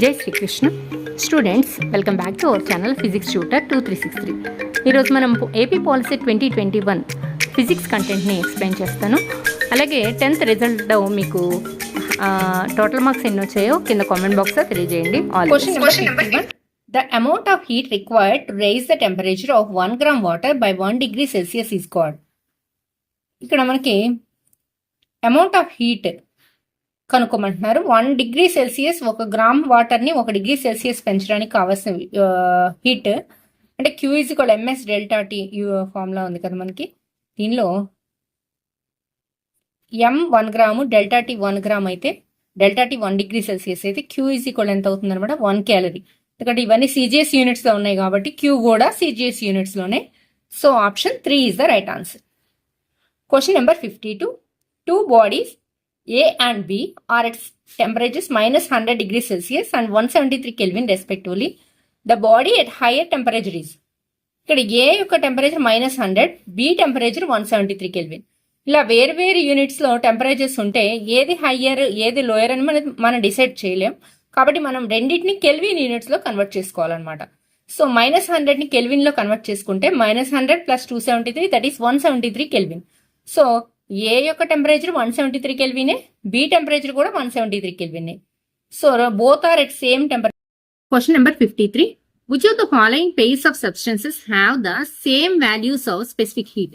జై Srikrishna students, welcome back to our channel physics tutor 2363. ఈరోజు మనం ఏపీ పాలసీ 2021 ఫిజిక్స్ కంటెంట్ని ఎక్స్ప్లెయిన్ చేస్తాను. అలాగే 10th రిజల్ట్లో మీకు టోటల్ మార్క్స్ ఎన్ని వచ్చాయో కింద కామెంట్ బాక్స్లో తెలియజేయండి. Question number 1. The amount of heat required to raise the temperature of 1 gram water by 1 degree Celsius is called. ఇక్కడ మనకి అమౌంట్ ఆఫ్ హీట్ కనుక్కోమంటున్నారు. 1 డిగ్రీ సెల్సియస్ 1 గ్రామ్ వాటర్ని 1 డిగ్రీ సెల్సియస్ పెంచడానికి కావాల్సిన హీట్ అంటే Q = MS delta T formula ఉంది కదా మనకి. దీనిలో M 1 gram, delta T 1 gram అయితే, డెల్టా T 1 డిగ్రీ సెల్సియస్ అయితే Q = ఎంత అవుతుంది అనమాట, 1 క్యాలరీ. ఎందుకంటే ఇవన్నీ CGS యూనిట్స్లో ఉన్నాయి కాబట్టి Q కూడా CGS యూనిట్స్లోనే. So option 3 is the right answer. Question number 52. Two bodies A and B are at temperatures -100 degrees Celsius and 173 Kelvin respectively. The body at higher temperature is. ఇక్కడ A యొక్క temperature -100, B temperature 173 kelvin. ఇలా వేరు యూనిట్స్లో temperatures ఉంటే ఏది higher ఏది lower అని మనం decide చేయలేం. కాబట్టి మనం రెండింటిని కెల్విన్ యూనిట్స్లో కన్వర్ట్ చేసుకోవాలన్నమాట. సో -100ని కెల్విన్లో కన్వర్ట్ చేసుకుంటే -100 + 273 that is 173 kelvin. So A యొక్క టెంపరేచర్ 173 కెల్వినే, బి టెంపరేచర్ కూడా 173 కెల్వినే. So both are at same temperature. Question number 53. Which of the following pairs of substances have the same values of specific heat?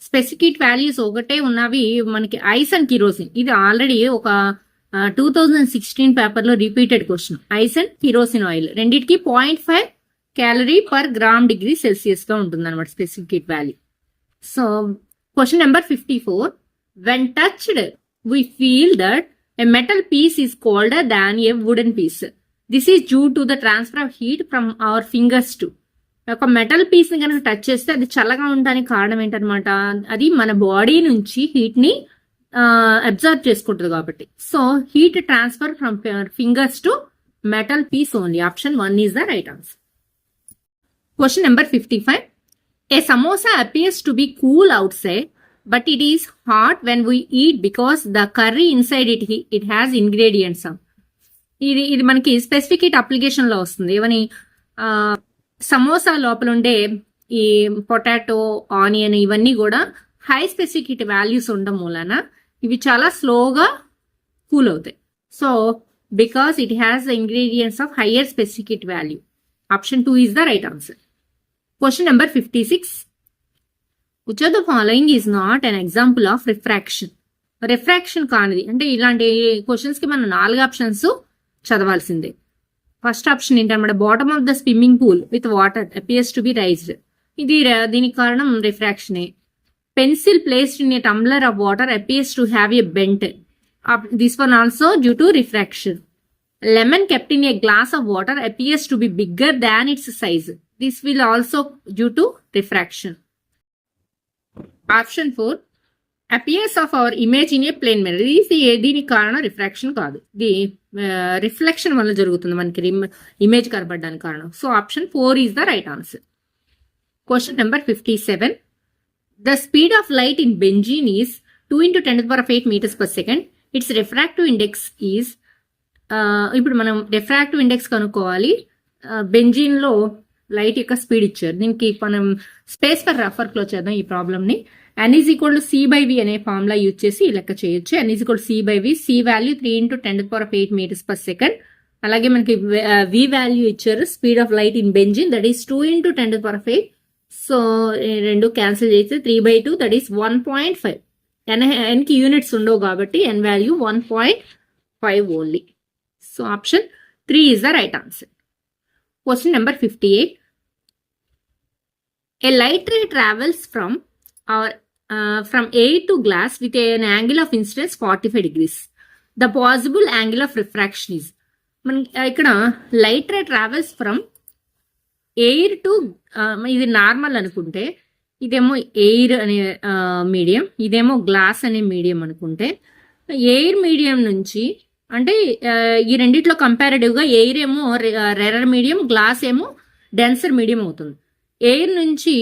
Specific heat values ఒకటే ఉన్నవి మనకి ice and kerosene. ఇది already ఒక 2016 పేపర్లో repeated question. Ice and kerosene oil రెండింటికి 0.5 calorie per gram degree సెల్సియస్గా ఉంటుంది అనమాట specific heat value. So Question number 54. When touched, we feel that a metal piece is colder than a wooden piece. This is due to the transfer of heat from our fingers to. ఒక metal పీస్ని కనుక touch చేస్తే అది చల్లగా ఉండడానికి కారణం ఏంటనమాట, అది మన బాడీ నుంచి హీట్ని అబ్జర్వ్ చేసుకుంటుంది కాబట్టి. So heat transfer from fingers to metal piece only. Option 1 is the right answer. Question number 55. A samosa appears to be cool outside, but it is hot when we eat because the curry inside it has ingredients of. ఇది మనకి specific heat అప్లికేషన్లో వస్తుంది. ఏమని, సమోసా లోపల ఉండే ఈ potato, onion ఇవన్నీ కూడా హై స్పెసిఫిక్ హీట్ వాల్యూస్ ఉండడం మూలన ఇవి చాలా స్లోగా కూల్ అవుతాయి. So because it has the ingredients of higher specific heat value. Option 2 is the right answer. Question number 56. Which of the following is not an example of refraction? Refraction కానిది అంటే ఇలాంటి క్వశ్చన్స్కి మనం 4 ఆప్షన్స్ చదవాల్సిందే. First option ఏంటన్నమాట, bottom of the swimming pool with water appears to be raised. దీనికి కారణం రిఫ్రాక్షనే. Pencil placed in a tumbler of water appears to have a bent. This one also due to refraction. Lemon kept in a glass of water appears to be bigger than its size. This will also due to refraction. Option 4. Appearance of our image in a plane mirror. దీనికి కారణం refraction కాదు, ఇది reflection వల్ల జరుగుతుంది మనకి image కనబడడానికి కారణం. So option 4 is the right answer. Question number 57. The speed of light in benzene is 2 × 10⁸ meters per second. Its refractive index is ఇప్పుడు మనం రిఫ్రాక్టివ్ ఇండెక్స్ కనుక్కోవాలి. బెంజీన్లో లైట్ యొక్క స్పీడ్ ఇచ్చారు. దీనికి మనం స్పేస్ ఫర్ రఫర్ క్లో చేద్దాం ఈ ప్రాబ్లమ్ని. n = c/v అనే ఫార్ములా యూజ్ చేసి లెక్క చేయొచ్చు. n = c/v. c value 3 × 10⁸ meters per second. అలాగే మనకి v వాల్యూ ఇచ్చారు, speed of light in benzene that is 2 × 10⁸. So రెండు క్యాన్సిల్ చేస్తే 3/2 దట్ ఈస్ 1.5. nకి యూనిట్స్ ఉండవు కాబట్టి n value 1.5 only. So option 3 is the right answer. Question number 58. A light ray travels from air to glass with an angle of incidence 45 degrees. The possible angle of refraction is. ఇక్కడ light ray travels from air to, ఇది normal అనుకుంటే, ఇదేమో air అనే medium, ఇదేమో glass అనే medium అనుకుంటే, air medium నుంచి అంటే ఈ రెండిట్లో కంపారిటివ్గా ఎయిర్ ఏమో రేరర్ మీడియం, గ్లాస్ ఏమో డెన్సర్ మీడియం అవుతుంది. ఎయిర్ నుంచి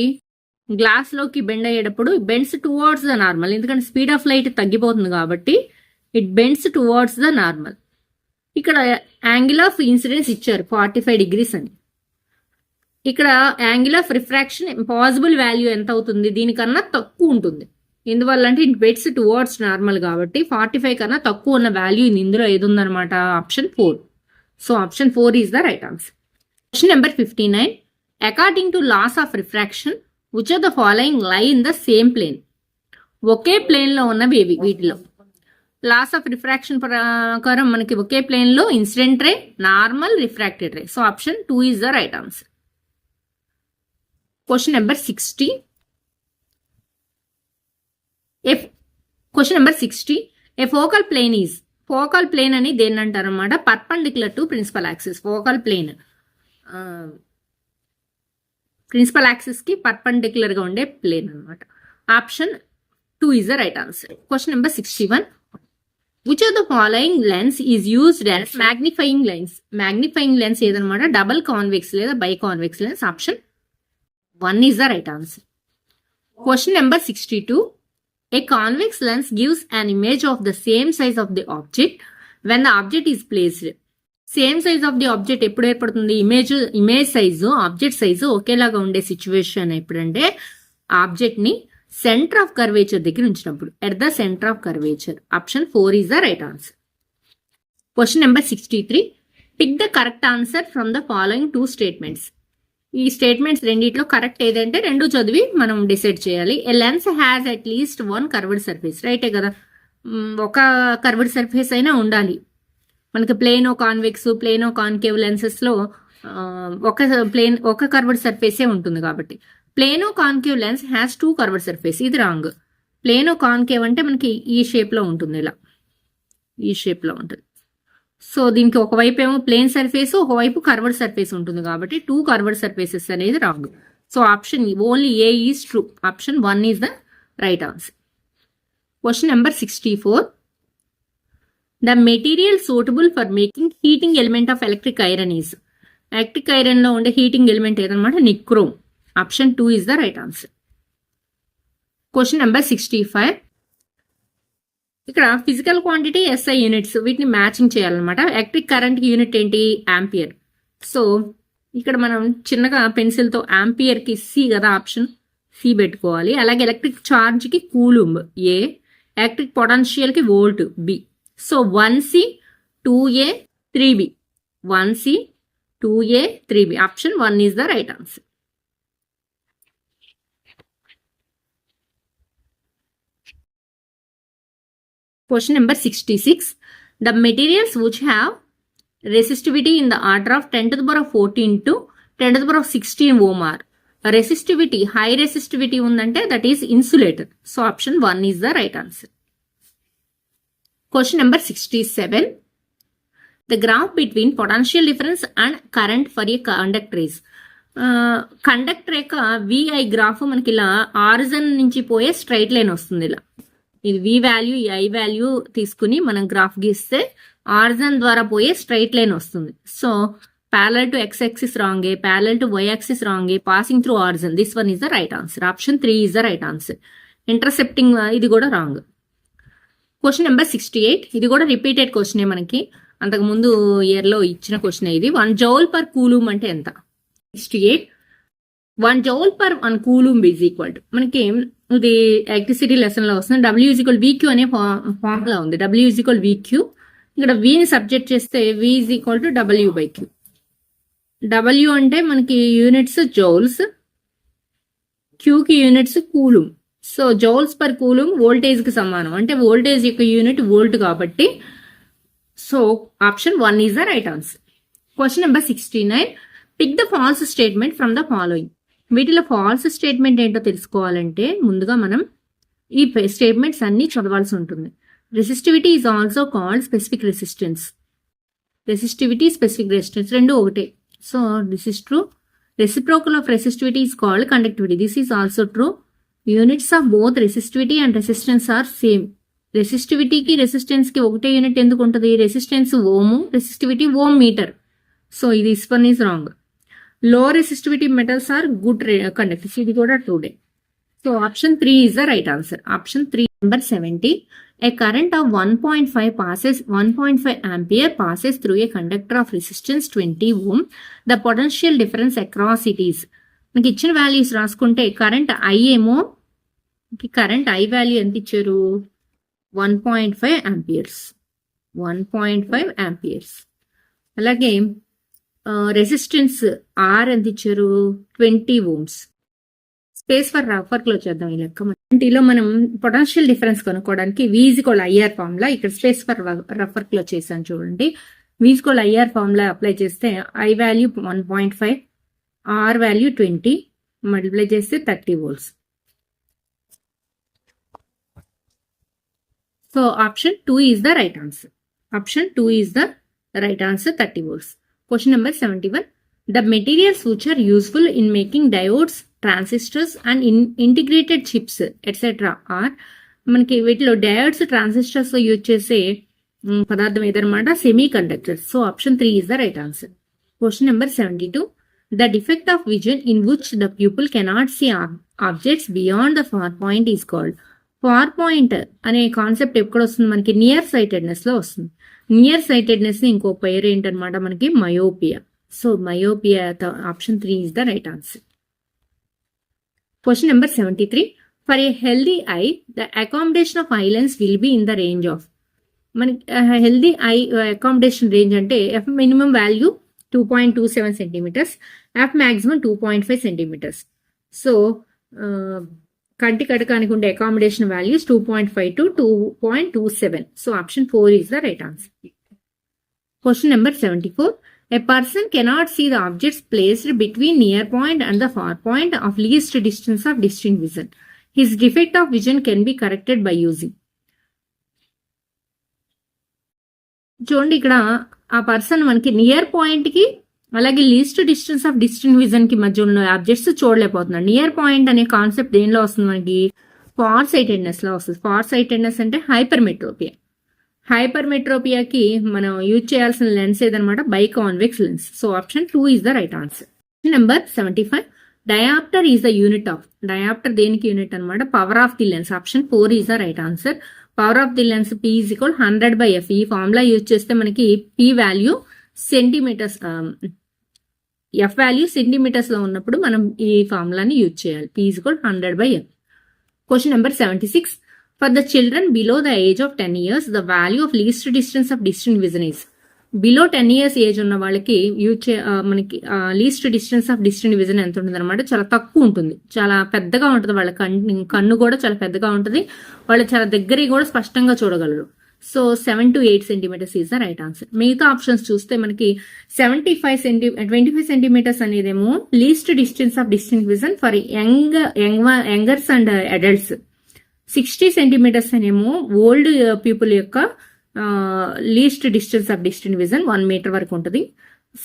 గ్లాస్లోకి బెండ్ అయ్యేటప్పుడు బెండ్స్ టువర్డ్స్ ద నార్మల్, ఎందుకంటే స్పీడ్ ఆఫ్ లైట్ తగ్గిపోతుంది కాబట్టి it bends towards the normal. ఇక్కడ యాంగిల్ ఆఫ్ ఇన్సిడెన్స్ ఇచ్చారు 45 degrees అని. ఇక్కడ angle of refraction possible value ఎంత అవుతుంది, దీనికన్నా తక్కువ ఉంటుంది. ఎందువల్ల అంటే ఇట్ బెట్స్ టువర్డ్స్ నార్మల్ కాబట్టి 45 కన్నా తక్కువ ఉన్న వాల్యూ ఇందులో ఏది ఉందన్నమాట, option 4. So option 4 is the right answer. Question number 59. According to laws of refraction which of the following lie in the same plane? ఒకే ప్లేన్ లో ఉన్నవి ఏవి? వీటిలో లాస్ ఆఫ్ రిఫ్రాక్షన్ ప్రకారం మనకి ఒకే ప్లేన్ లో incident ray, normal, refracted ray. So option 2 is the right answer. Question number 60. Question number 60. A focal plane is, focal plane అని దేన్ని అంటారు అన్నమాట, perpendicular to principal axis. Focal plane principal axis కి perpendicular గా ఉండే plane అన్నమాట. Option 2 is the right answer. Question number 61. Which of the following lens is used as magnifying lens? Magnifying lens ఏదన్నమాట, double convex లేదా biconvex lens. Option 1 is the right answer. Question number 62. A convex lens gives an image of the same size of the object when the object is placed. Same size of the object ఎప్పుడు ఏర్పడుతుంది? Image size, object size ఒకేలాగా ఉండే situation ఎప్పుడంటే object ని centre of curvature దగ్గర ఉంచినప్పుడు, at the centre of curvature. Option 4 is the right answer. Question number 63. Pick the correct answer from the following 2 statements. ఈ statements రెండిట్లో కరెక్ట్ ఏదంటే రెండు చదివి మనం డిసైడ్ చేయాలి. A lens has at least 1 curved surface. రైటే కదా, ఒక కర్వ్డ్ సర్ఫేస్ అయినా ఉండాలి. మనకి plano convex, plano concave lenses లో ఒక కర్వ్డ్ సర్ఫేసే ఉంటుంది కాబట్టి plano concave lens has 2 curved surface. ఇది రాంగ్. ప్లేనో కాన్కేవ్ అంటే మనకి ఈ షేప్ లో ఉంటుంది, ఇలా ఈ షేప్ లో ఉంటుంది. సో దీనికి ఒకవైపు ఏమో ప్లేన్ సర్ఫేస్, ఒకవైపు కర్వ్డ్ సర్ఫేస్ ఉంటుంది కాబట్టి 2 కర్వ్డ్ సర్ఫేసెస్ అనేది wrong. So option only A is true. Option 1 is the right answer. Question number 64. The material suitable for making heating element of electric iron is. Electric iron లో ఉండే heating element ఏదన్నమాట, nichrome. Option 2 is the right answer. Question number 65. ఇక్కడ physical quantity SI units, వీటిని matching చేయాలన్నమాట. Electric current unit ఏంటి, ampere. So ఇక్కడ మనం చిన్నగా పెన్సిల్ తో యాంపియర్ కి సి కదా, ఆప్షన్ సి పెట్టుకోవాలి. అలాగే ఎలక్ట్రిక్ ఛార్జ్ కి కూలుంబ్ ఏ, ఎలక్ట్రిక్ పొటెన్షియల్ కి volt B. So 1C 2A 3B, 1C 2A 3B. Option 1 is the right answer. Question number 66. The materials which have resistivity in the order of 10 to the power of 14 to 10 to the power of 16 ohm are. Resistivity, high resistivity undante, that is insulator. So option 1 is the right answer. Question number 67. The graph between potential difference and current for a conductor is. Conductor యొక్క VI graph మనకి ఇలా origin నుంచి పోయే straight line వస్తుంది. ఇలా ఇది V value, ఈ I value తీసుకుని మనం గ్రాఫ్ గీస్తే ఆరిజన్ ద్వారా పోయే స్ట్రైట్ లైన్ వస్తుంది. So parallel to X axis రాంగే, ప్యారలల్ టు వై యాక్సిస్ రాంగే, passing through origin. This one is the right answer. Option 3 is the right answer. Intercepting ఇది కూడా రాంగ్. Question number 68. ఇది కూడా రిపీటెడ్ క్వశ్చనే, మనకి అంతకు ముందు ఇయర్ లో ఇచ్చిన క్వశ్చన్. ఇది 1 జౌల్ పర్ కూలూమ్ అంటే ఎంత? 68. 1 joule per 1 coulomb is equal to, మనకి ఇది ఎలక్ట్రిసిటీ లెసన్ లో వస్తుంది, W ఈజ్ ఈక్వల్ VQ అనే ఫార్ములా ఉంది. W is equal VQ. ఇక్కడ V ని సబ్జెక్ట్ చేస్తే V is equal to W/Q. W అంటే మనకి యూనిట్స్ జౌల్స్, Q కి units coulomb. So joules per coulomb voltage కి సమానం, అంటే వోల్టేజ్ యొక్క యూనిట్ వోల్ట్ కాబట్టి. So option 1 is the right answer. Question number 69. Pick the false statement from the following. వీటిలో false statement ఏంటో తెలుసుకోవాలంటే ముందుగా మనం ఈ స్టేట్మెంట్స్ అన్ని చదవాల్సి ఉంటుంది. Resistivity is also called specific resistance. Resistivity, specific resistance రెండు ఒకటే. So this is true. Reciprocal of resistivity is called conductivity. This is also true. Units of both resistivity and resistance are same. రెసిస్టివిటీకి resistance కి ఒకటే unit ఎందుకు ఉంటుంది? Resistance ohm, resistivity ohm metre. So ఇది this one is wrong. Low resistivity metals are good conductors. ఇది కూడా 2D. So option 3 is the right answer. Option 3. Number 70. A current of 1.5 ampere passes through a conductor of resistance 20 ohm. The potential difference across it is. మనకి ఇచ్చిన values రాసుకుంటే current I ఏమో current I value ఎంత ఇచ్చారు 1.5 amperes 1.5 amperes. అలాగే resistance R ఎంత ఇచ్చారు 20 ohms. Space for రఫర్ క్లో చేద్దాం ఈ లెక్క. దీంట్లో మనం పొటెన్షియల్ డిఫరెన్స్ కనుక్కోవడానికి వీజికోల్ ఐఆర్ ఫార్ములా ఇక్కడ స్పేస్ ఫర్ రఫర్ క్లో చేశాను చూడండి. వీజికోల్ ఐఆర్ ఫార్ములా అప్లై చేస్తే I value 1.5 R value 20 multiply చేస్తే 30 volts. So option 2 is the right answer. Option 2 is the right answer 30 volts. Question number 71. The materials which are useful in making diodes, transistors and integrated chips etc. are మనకి వీటిలో diodes transistors use చేసే పదార్థం ఏదన్నమాట semiconductors. So option 3 is the right answer. Question number 72. The defect of vision in which the pupil cannot see objects beyond the far point is called. Far point అనే concept ఎక్కడ వస్తుంది మనకి near sightedness లో వస్తుంది. Near sightedness ని ఇంకో పేరు ఏంటనమాట మనకి myopia. So myopia option 3 is the right answer. Question number 73. For a healthy I the accommodation of eye lens will be in the range of. మనకి హెల్దీ ఐ అకామిడేషన్ రేంజ్ అంటే F minimum value 2.27 centimeters, F maximum 2.5 centimeters. So, కంటి కటకానికి ఉండే accommodation values 2.5 to 2.27. So, option 4 is the right answer. Question number 74. A person cannot see the objects placed between near point and the far point of least distance of distinct vision. His defect of vision can be corrected by using. చూడండి ఇక్కడ ఆ person మనకి near point కి అలాగే least distance of distant vision కి మధ్య ఉన్న objects చూడలేకపోతున్నాడు. నియర్ పాయింట్ అనే కాన్సెప్ట్ దేనిలో వస్తుంది మనకి ఫార్ సైటెడ్నెస్ లో వస్తుంది. ఫార్ సైటెడ్నెస్ అంటే హైపర్మెట్రోపియా. హైపర్మెట్రోపియాకి మనం యూజ్ చేయాల్సిన లెన్స్ ఏదనమాట biconvex lens. So option 2 is the right answer. Number 75. Dioptre is the unit of. Dioptre దేనికి యూనిట్ అనమాట power of the lens. Option 4 is the right answer. Power of the lens P is equal 100/F. ఈ formula use చేస్తే మనకి P value centimetres, F value centimetres లో ఉన్నప్పుడు మనం ఈ ఫార్ములాని యూజ్ చేయాలి. P is equal 100/F. Question number 76. For the children below the age of 10 years the value of least distance of distant vision is. Below 10 years age ఉన్న వాళ్ళకి మనకి least distance of distant vision ఎంత ఉంటుంది అనమాట చాలా తక్కువ ఉంటుంది. చాలా పెద్దగా ఉంటుంది వాళ్ళ కన్ను కూడా చాలా పెద్దగా ఉంటుంది. వాళ్ళు చాలా దగ్గరికి కూడా స్పష్టంగా చూడగలరు. So 7 to 8 centimeters is the right answer. మిగతా ఆప్షన్స్ చూస్తే మనకి 25 centimeters అనేదేమో least distance of distant vision for youngers and adults. 60 centimeters అనేమో ఓల్డ్ పీపుల్ యొక్క least distance of distant vision 1 meter వరకు ఉంటుంది.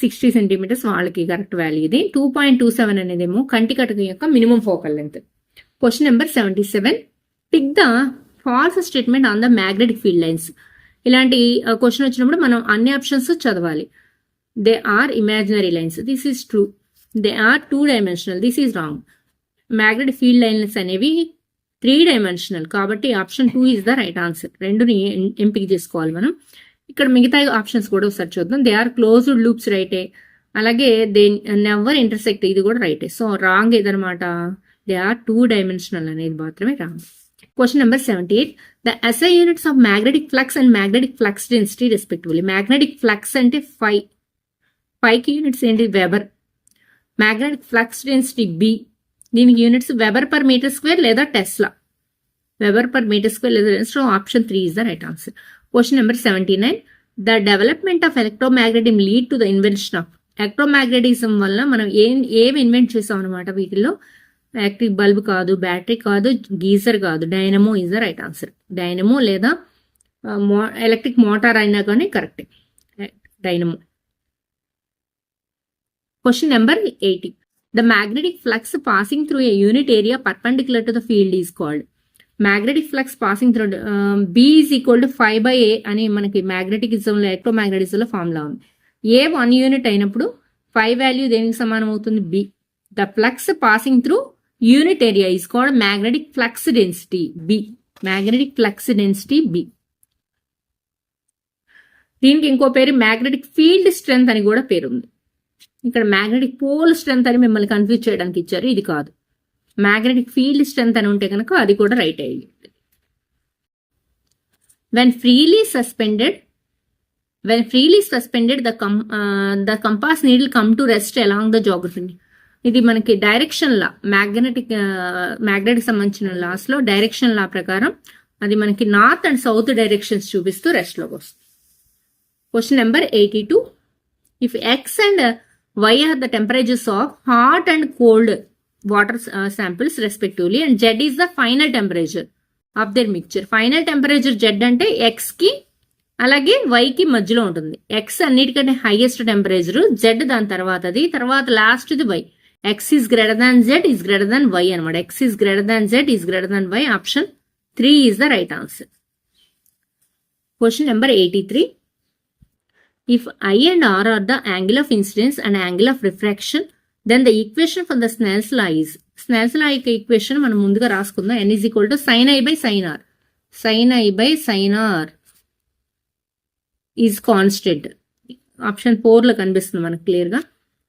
60 centimeters వాళ్ళకి కరెక్ట్ వాల్యూ ఇది. 2.27 అనేదేమో కంటి కటకం యొక్క minimum focal length. Question number 77. Pick the false statement on the magnetic field lines. ఇలాంటి క్వశ్చన్ వచ్చినప్పుడు మనం అన్ని ఆప్షన్స్ చదవాలి. They are imaginary lines, this is true. They are 2-dimensional, this is wrong. Magnetic field lines అనేవి 3-dimensional కాబట్టి option 2 is the right answer. రెండుని ఎంపిక చేసుకోవాలి మనం. ఇక్కడ మిగతా ఆప్షన్స్ కూడా ఒకసారి చూద్దాం. దే ఆర్ క్లోజ్డ్ లూప్స్ రైటే, అలాగే దే నెవర్ ఇంటర్సెక్ట్ ఇది కూడా రైటే. సో రాంగ్ ఏదనమాట దే ఆర్ 2-dimensional అనేది మాత్రమే రాంగ్. Question number 78. The SI units of magnetic flux and magnetic flux density respectively. Magnetic flux అంటే 5 యూనిట్స్ ఏంటి weber. Magnetic flux density B, దీనికి units weber per metre square లేదా tesla. Weber per metre square లేదా so option 3 is the right answer. Question number 79. The development of electromagnetism lead to the invention of. Electromagnetism వల్ల మనం ఏం invent చేసాం అనమాట. వీటిలో electric bulb కాదు, battery కాదు, గీజర్ కాదు, dynamo is the right answer. Dynamo లేదా ఎలక్ట్రిక్ మోటార్ అయినా కానీ కరెక్టే dynamo. Question number 80. The magnetic flux passing through a unit area perpendicular to the field is called. Magnetic flux passing through B is equal to 5/A అని మనకి మ్యాగ్నెటికిజంలో ఎలక్ట్రోమాగ్నెటిజంలో formula ఉంది. ఏ 1 unit అయినప్పుడు 5 value దేనికి సమానం అవుతుంది B. The flux passing through unit area is called magnetic flux density B. Magnetic flux density B. దీనికి ఇంకో పేరు మ్యాగ్నెటిక్ ఫీల్డ్ స్ట్రెంగ్త్ అని కూడా పేరు ఉంది. ఇక్కడ మ్యాగ్నెటిక్ పోల్ స్ట్రెంగ్త్ అని మిమ్మల్ని కన్ఫ్యూజ్ చేయడానికి ఇచ్చారు, ఇది కాదు. మ్యాగ్నెటిక్ ఫీల్డ్ స్ట్రెంగ్త్ అని ఉంటే కనుక అది కూడా రైట్ అయ్యింది. When freely suspended, the compass needle come to rest along the geography. ఇది మనకి డైరెక్షన్ లా, మ్యాగ్నెటిక్ సంబంధించిన లాస్ లో డైరెక్షన్ లా ప్రకారం అది మనకి నార్త్ అండ్ సౌత్ డైరెక్షన్స్ చూపిస్తూ రెస్ట్ లోకి వస్తుంది. Question number 82. If X and Y are the temperatures of hot and cold water samples respectively and Z is the final temperature of the mixture. Final temperature Z అంటే X కి అలాగే why కి మధ్యలో ఉంటుంది. X అన్నిటికంటే highest temperature, Z దాని తర్వాత last the Y. X is greater than Z is greater than Y అనమాట. X is greater than Z is greater than Y. Option 3 is the right answer. Question number 83. If I and R are the angle of incidence and angle of refraction then the equation for the Snell's law is. Snell's law యొక్క equation మనం ముందుగా రాసుకుందాం. n is equal to sine I by sine R. Sine I by sine R is constant. Option 4 లో కనిపిస్తుంది మనకు clear గా.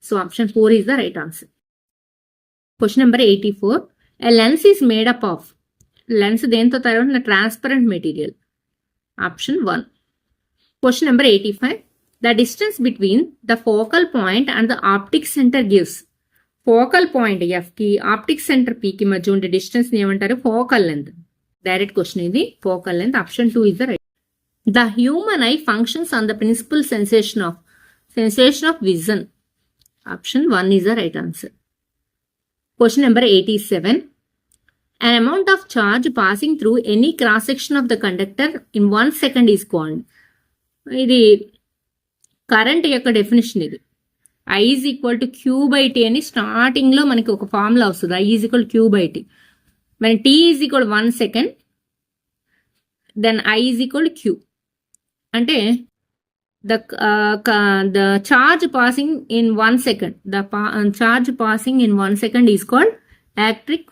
So option 4 is the right answer. Question number 84. A lens is made up of. Lens దేంతో తయారు? Transparent material. Option 1. Question number 85. The distance between the focal point and the optic centre gives. Focal point F కి optic centre P కి మధ్య ఉండే distance ని ఏమంటారు? Focal length. Direct question ఇది. Focal length. Option 2 is the right. The human eye functions on the principle sensation of vision. Option 1 is the right answer. Question number 87. An amount of charge passing through any cross section of the conductor in 1 second is called. ఇది current యొక్క definition. ఇది I is equal to Q by T అని starting లో మనకి ఒక formula వస్తుంది. I is equal to Q by T. మన T is equal to 1 second, then I is equal to Q. అంటే the charge passing in 1 second, charge passing in 1 second is called electric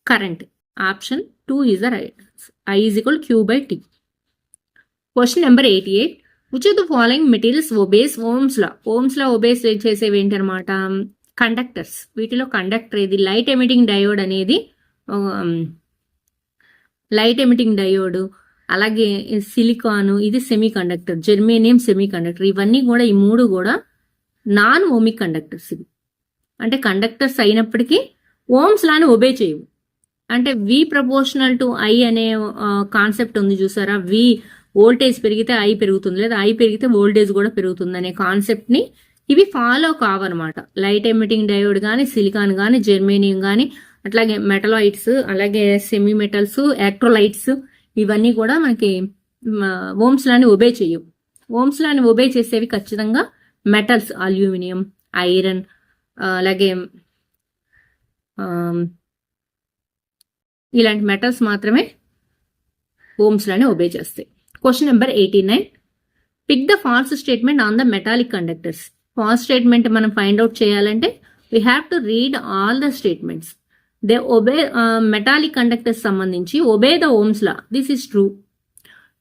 current. Option 2 is the right answer. I is equal to Q by T. Question number 88. Which of the following materials obeys Ohm's law? Ohm's law obeys చేసేవి ఏంటన్నమాట? Conductors. వీటిలో conductor ఇది light emitting diode అనేది, light emitting diode, అలాగే సిలికాను, ఇది semi conductor, germanium semi conductor. ఇవన్నీ కూడా, ఈ 3 కూడా నాన్ ఓమిక్ కండక్టర్స్. ఇవి అంటే కండక్టర్స్ అయినప్పటికీ ఓమ్స్ లాని ఒబే చేయవు. అంటే V ప్రపోర్షనల్ టు I అనే కాన్సెప్ట్ ఉంది చూసారా? V వోల్టేజ్ పెరిగితే I పెరుగుతుంది, లేదా I పెరిగితే వోల్టేజ్ కూడా పెరుగుతుంది అనే కాన్సెప్ట్ ని ఇవి ఫాలో కావన్నమాట. లైట్ ఎమిటింగ్ డయోడ్ కానీ, సిలికాన్ కానీ, జెర్మేనియం కానీ, అట్లాగే మెటలాయిడ్స్, అలాగే సెమీ మెటల్స్, ఎలక్ట్రోలైట్స్, ఇవన్నీ కూడా మనకి ఓమ్స్ లాని ఒబే చేయవు. ఓమ్స్ లాని ఒబే చేసేవి ఖచ్చితంగా మెటల్స్, అల్యూమినియం, ఐరన్, అలాగే ఇలాంటి మెటల్స్ మాత్రమే ఓమ్స్ లాని ఒబే చేస్తాయి. Question number 89. Pick the false statement on the metallic conductors. False statement మనం ఫైండ్ అవుట్ చేయాలంటే we have to read all the statements. They obey, metallic conductors సంబంధించి obey the Ohm's law. This is true.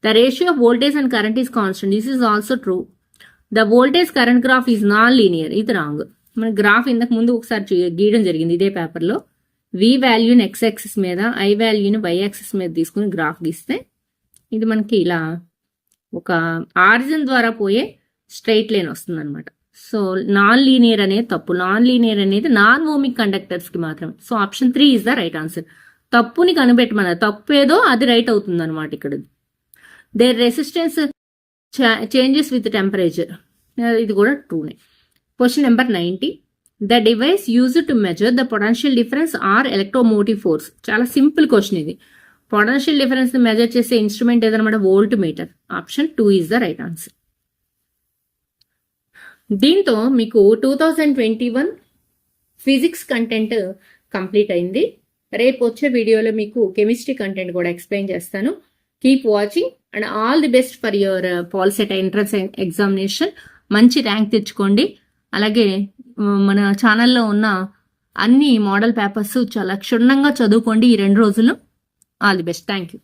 The ratio of voltage and current is constant. This is also true. The voltage current graph is non linear. ఇది wrong. మన graph ఇంతకు ముందు ఒకసారి గీయడం జరిగింది ఇదే పేపర్లో. V వాల్యూని X యాక్సిస్ మీద, I వాల్యూని Y యాక్సిస్ మీద తీసుకుని గ్రాఫ్ గీస్తే ఇది మనకి ఇలా ఒక ఆరిజిన్ ద్వారా పోయే స్ట్రైట్ లైన్ వస్తుంది అనమాట. సో నాన్ లీనియర్ అనేది తప్పు. నాన్ లీనియర్ అనేది నాన్ ఓమిక్ కండక్టర్స్ కి మాత్రమే. So option 3 is the right answer. తప్పుని కనిపెట్టమన్నారు, తప్పు ఏదో అది రైట్ అవుతుంది అనమాట. ఇక్కడ there resistance changes with temperature, ఇది కూడా ట్రూనే. Question number 90. The device used to measure the potential difference or electromotive force. చాలా సింపుల్ క్వశ్చన్ ఇది. పొటెన్షియల్ డిఫరెన్స్ ని మెజర్ చేసే ఇన్స్ట్రుమెంట్ ఏదన్నమాట? Voltmeter. Option 2 is the right answer. దీంతో మీకు 2021 ఫిజిక్స్ కంటెంట్ కంప్లీట్ అయింది. రేపు వచ్చే వీడియోలో మీకు కెమిస్ట్రీ కంటెంట్ కూడా ఎక్స్ప్లెయిన్ చేస్తాను. Keep watching and all the best for your పాల్సెట్ entrance examination. మంచి ర్యాంక్ తెచ్చుకోండి. అలాగే మన ఛానల్లో ఉన్న అన్ని మోడల్ పేపర్స్ చాలా క్షుణ్ణంగా చదువుకోండి ఈ 2 రోజులు. All the best. Thank you.